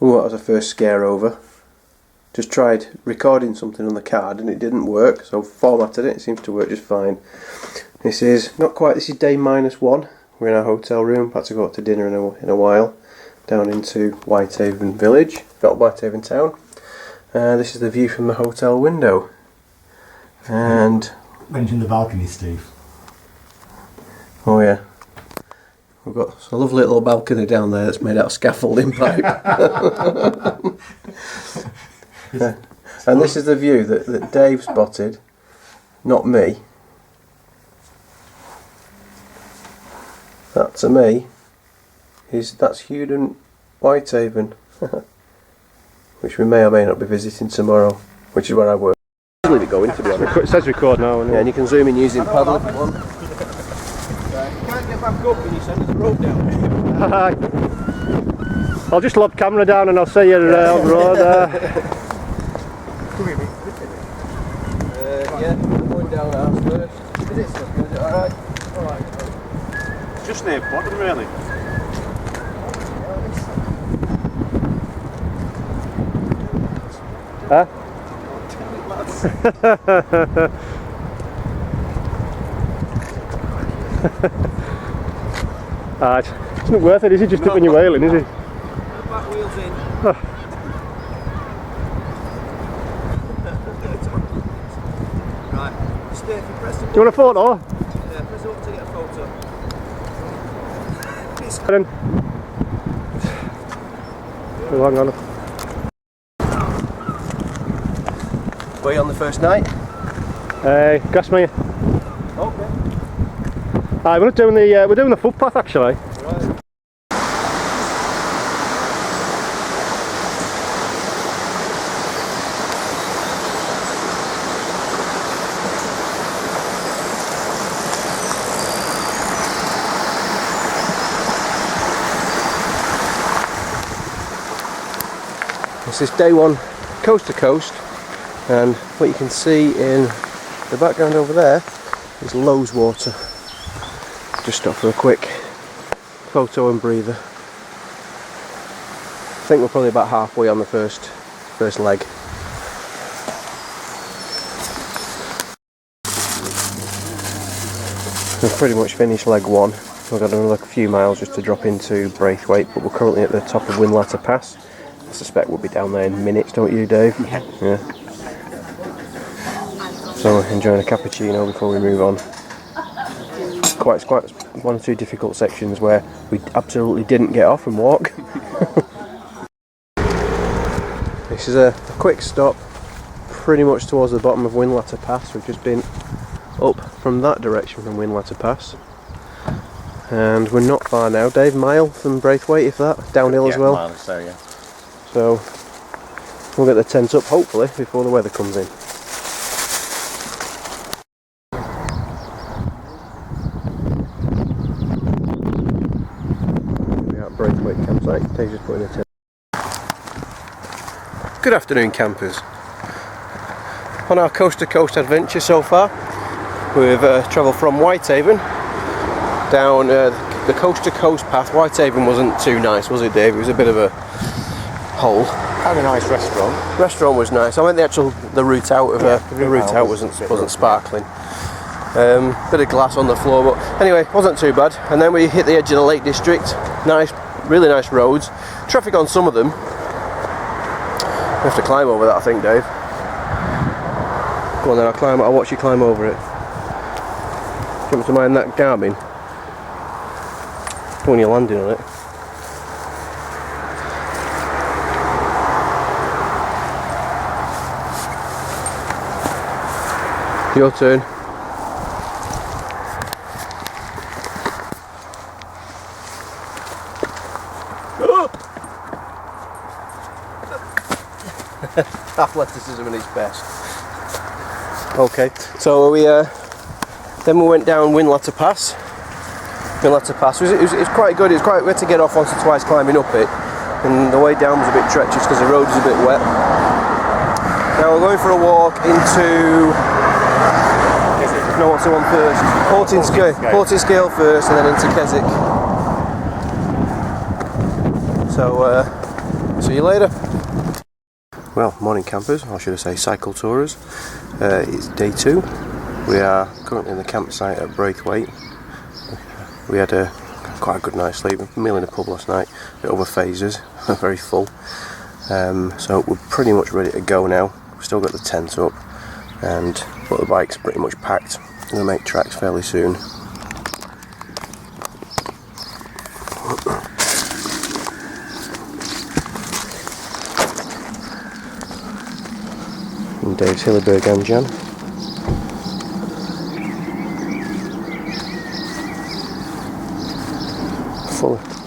Oh, that was a first scare over. Just tried recording something on the card and it didn't work, so formatted it. It seems to work just fine. This is day -1. We're in our hotel room, about to go out to dinner in a while, down into Whitehaven village, Whitehaven town. This is the view from the hotel window. And mention the balcony, Steve. Oh yeah, we've got a lovely little balcony down there that's made out of scaffolding pipe. And this is the view that Dave spotted, not me. That to me that's Hewden Whitehaven, which we may or may not be visiting tomorrow, which is where I work. I'll leave it going, to be honest. It says record now. Yeah, and you can zoom in using paddle if you want. You can't get back up when you send the rope down. I'll just lob camera down and I'll see you on the road. Yeah, I'm going down ours first. Is it alright? Alright. It's just near bottom, really. Huh? It's not worth it, is it? Just when you're whaling, is it? Back wheels in. Right, stay if you press the button. Do you want a photo? Yeah, press the button to get a photo. Oh, hang on. Were you on the first night? Grassmere. Okay. We're doing the footpath actually. Right. This is day 1, coast to coast, and what you can see in the background over there is Lowes water. Just stop for a quick photo and breather. I think we're probably about halfway on the first leg. We've pretty much finished leg 1. We've got another few miles just to drop into Braithwaite, but we're currently at the top of Whinlatter Pass. I suspect we'll be down there in minutes, don't you, Dave? Yeah. So enjoying a cappuccino before we move on. It's quite one or two difficult sections where we absolutely didn't get off and walk. This is a quick stop, pretty much towards the bottom of Whinlatter Pass. We've just been up from that direction from Whinlatter Pass, and we're not far now. Dave, mile from Braithwaite, if that, downhill as well. Mile or so, yeah. So we'll get the tent up hopefully before the weather comes in. We're at Braithwaite campsite. Dave's just putting a tent. Good afternoon, campers. On our coast to coast adventure so far, we've travelled from Whitehaven down the coast to coast path. Whitehaven wasn't too nice, was it, Dave? It was a bit of a hole. Had a nice restaurant. Restaurant was nice. I went the route out of the route out wasn't sparkling. Bit of glass on the floor, but anyway, wasn't too bad. And then we hit the edge of the Lake District. Nice, really nice roads. Traffic on some of them. We have to climb over that, I think, Dave. Go on then, I'll watch you climb over it. Do you want to mind that Garmin? When you're landing on it. Your turn. Athleticism at its best. Okay, so then we went down Whinlatter Pass. Whinlatter Pass it was quite good. We had to get off once or twice climbing up it, and the way down was a bit treacherous because the road was a bit wet. Now we're going for a walk into. No, what's the one first? Portinscale first, and then into Keswick. So See you later. Well, morning campers, or should I say cycle tourers. It's day 2. We are currently in the campsite at Braithwaite. We had quite a good night's sleep. A meal in a pub last night at other phases, very full. So we're pretty much ready to go now. We've still got the tent up, but the bike's pretty much packed. I'm going to make tracks fairly soon. And Dave's Hilleberg and Jan.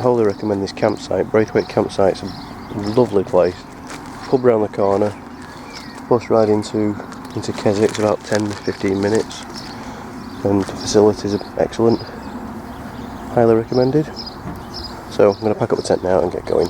Wholly recommend this campsite. Braithwaite campsite's a lovely place. Pub round the corner. Bus ride into Keswick, it's about 10-15 minutes. And the facilities are excellent. Highly recommended. So I'm going to pack up the tent now and get going.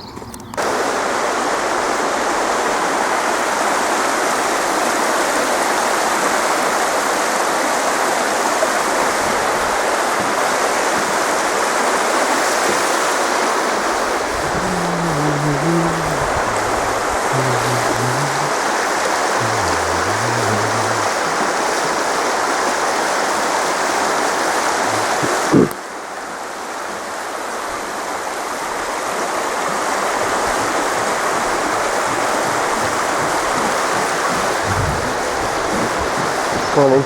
Morning.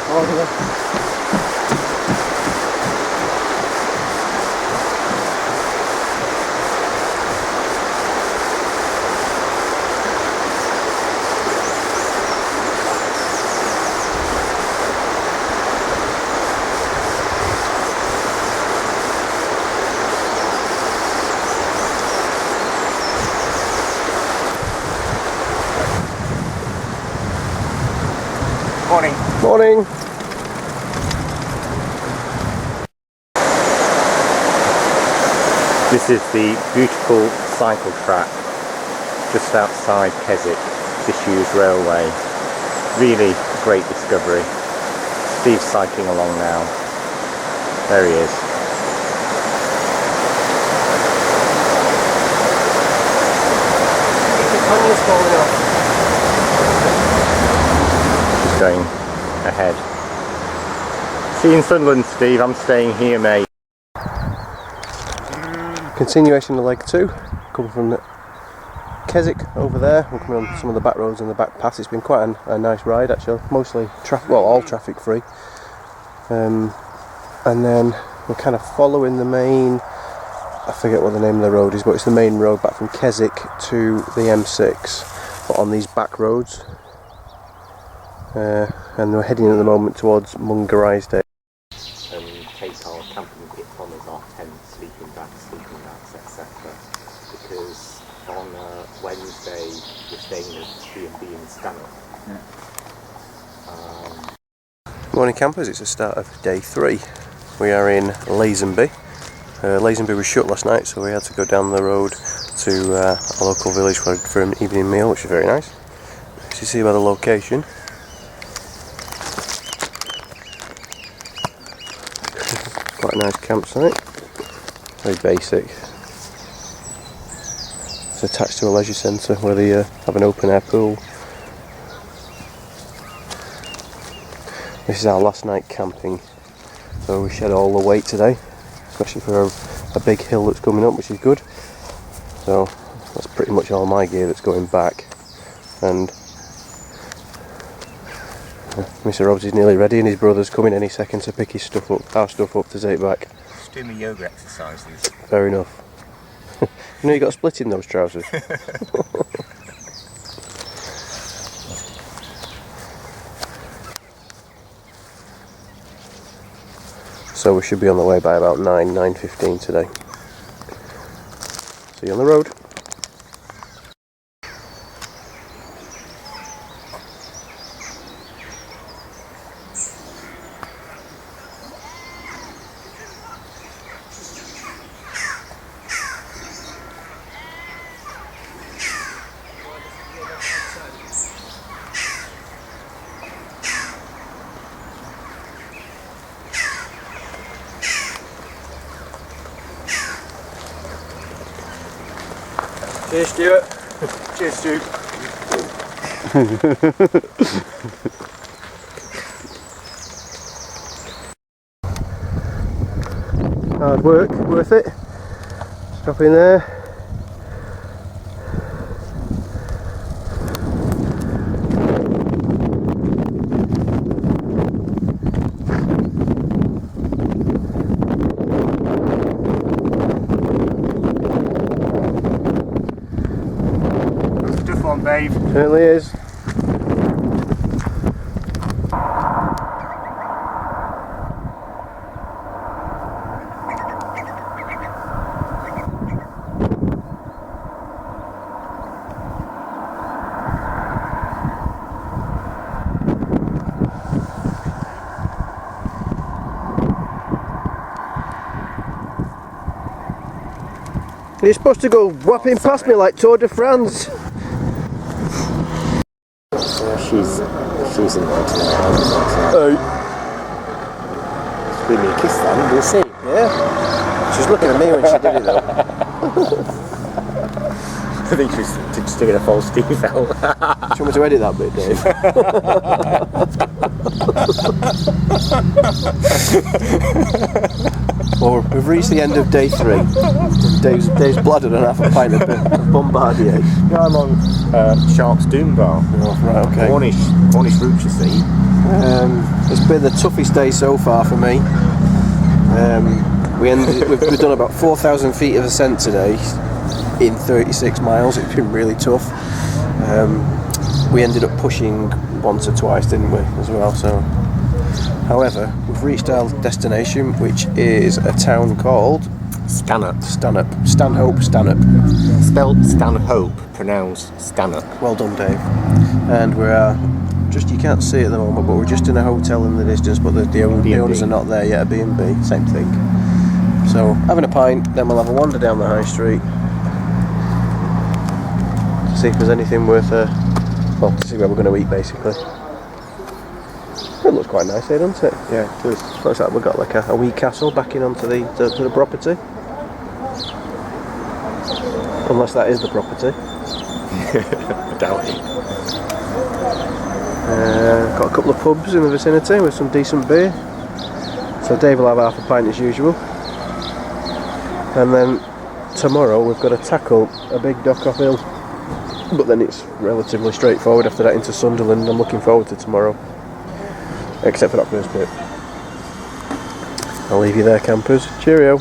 Morning. Morning. This is the beautiful cycle track just outside Keswick, Disused Railway. Really great discovery. Steve's cycling along now. There he is. The falling off. Going ahead. See you in Sunderland, Steve. I'm staying here, mate. Continuation of leg 2, coming from the Keswick over there. We're coming on some of the back roads and the back pass. It's been quite a nice ride actually. Mostly all traffic free. And then we're kind of following the main. I forget what the name of the road is, but it's the main road back from Keswick to the M6, but on these back roads. And we're heading at the moment towards Mungarisdale. And take our camping kit from us, our tents, sleeping bags, etc. Because on Wednesday we're staying at B&B in Stanhope. Morning campers, it's the start of day 3. We are in Lazenby. Lazenby was shut last night, so we had to go down the road to a local village for an evening meal, which is very nice. As you see by the location. Quite a nice campsite, very basic. It's attached to a leisure centre where they have an open air pool. This is our last night camping, so we shed all the weight today, especially for a big hill that's coming up, which is good. So that's pretty much all my gear that's going back, and Mr. Robs is nearly ready and his brother's coming any second to pick his stuff up, our stuff up to take back. Just doing my yoga exercises. Fair enough. You know you got a split in those trousers. So we should be on the way by about 9:15 today. See you on the road. Cheers, Stuart. Cheers, Stu. Hard work, worth it. Stop in there. That's a tough one, babe. Certainly is. You're supposed to go whopping past me like Tour de France. She's in there tonight. Oh. Give me a kiss then, we'll see. Yeah. She was looking at me when she did it though. I think she's just doing a false Steve out. Do you want me to edit that bit, Dave? Well, we've reached the end of day 3. Dave's bladdered and half a pint of Bombardier. No, I'm on Sharp's Doom Bar. Oh, right, okay. Cornish route, you see. It's been the toughest day so far for me. We've done about 4,000 feet of ascent today in 36 miles. It's been really tough. We ended up pushing once or twice, didn't we, as well? So, however, we've reached our destination, which is a town called Stanhope. Stanhope. Spelled Stanhope, pronounced Stanhope. Well done, Dave. And we're just, you can't see it at the moment, but we're just in a hotel in the distance, but the owners are not there yet, a B&B, same thing. So, having a pint, then we'll have a wander down the high street to see if there's anything worth, to see where we're going to eat, basically. It looks quite nice here, doesn't it? Yeah, it does. Looks like we've got like a wee castle backing onto the property. Unless that is the property. I doubt it. Got a couple of pubs in the vicinity with some decent beer. So Dave will have half a pint as usual. And then tomorrow we've got to tackle a big dock off hill. But then it's relatively straightforward after that into Sunderland. I'm looking forward to tomorrow. Except for that first bit. I'll leave you there, campers. Cheerio.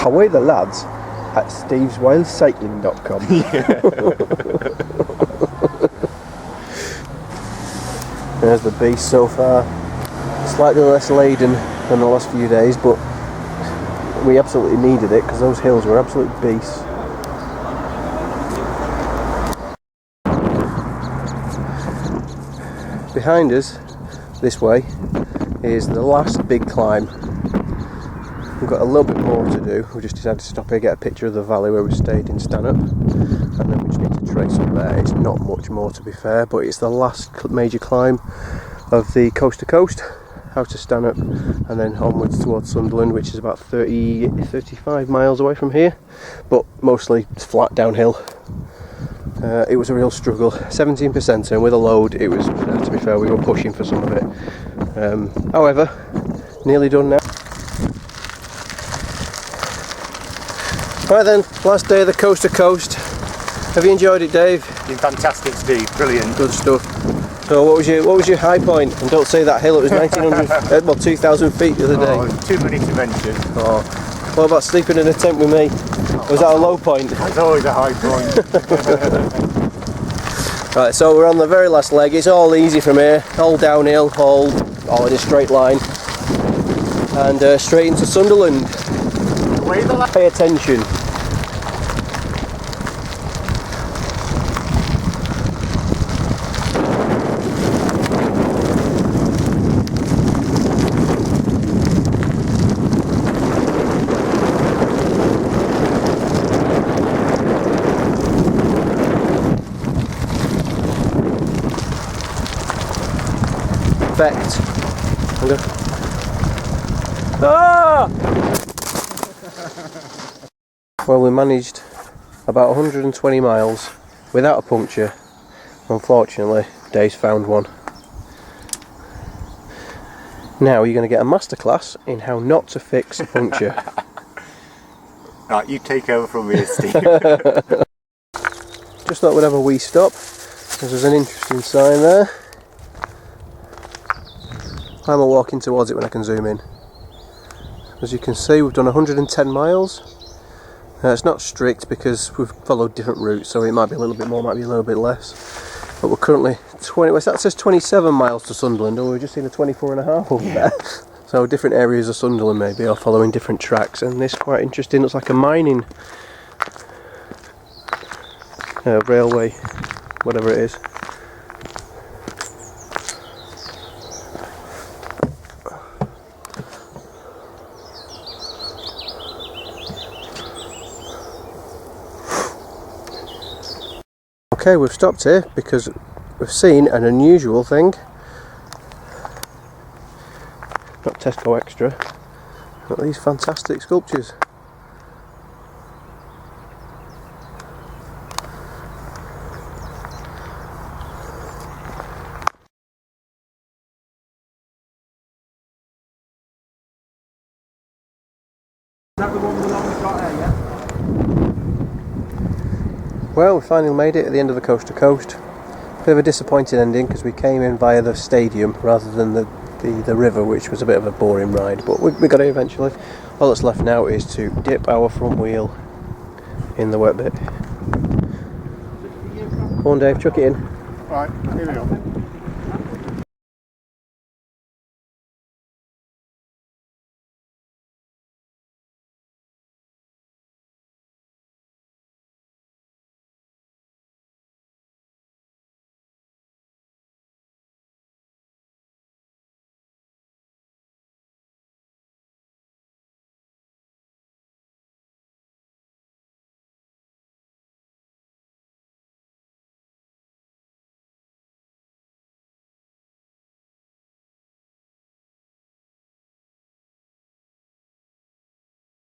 Away the lads at steveswildcycling.com. There's the beast so far. Slightly less laden than the last few days, but we absolutely needed it because those hills were absolute beasts. Behind us, this way, is the last big climb. We've got a little bit more to do. We just decided to stop here, get a picture of the valley where we stayed in Stanhope, and then we just need to trace up there. It's not much more, to be fair, but it's the last major climb of the coast to coast, out of Stanhope, and then onwards towards Sunderland, which is about 35 miles away from here, but mostly flat downhill. It was a real struggle. 17%, and with a load, it was, to be fair, we were pushing for some of it. However, nearly done now. Right then, last day of the coast to coast. Have you enjoyed it, Dave? Been fantastic, Steve. Brilliant. Good stuff. So, what was your high point? And don't say that hill. It was 1,900, 2,000 feet the other day. Oh, too many to mention. Oh. What about sleeping in a tent with me? Was that a low point? That's always a high point. Right, so we're on the very last leg. It's all easy from here. All downhill, all in a straight line. And straight into Sunderland. Pay attention. Perfect. Ah! Well, we managed a about 120 miles without a puncture. Unfortunately, Dave's found one. Now you're going to get a masterclass in how not to fix a puncture. Right, you take over from here, Steve. Just thought we'd have a wee stop, because there's an interesting sign there. I'm walking towards it when I can zoom in. As you can see, we've done 110 miles. It's not strict because we've followed different routes, so it might be a little bit more, might be a little bit less. But we're currently that says 27 miles to Sunderland, and we've just seen a 24.5 over there. So different areas of Sunderland maybe are following different tracks, and this quite interesting. Looks like a mining railway, whatever it is. Okay, we've stopped here because we've seen an unusual thing. Not Tesco Extra, but these fantastic sculptures. Is that the one with the longest got there, yeah? Well, we finally made it at the end of the coast to coast. Bit of a disappointing ending because we came in via the stadium rather than the river, which was a bit of a boring ride, but we got it eventually. All that's left now is to dip our front wheel in the wet bit. Come on Dave, chuck it in. Right, here we go.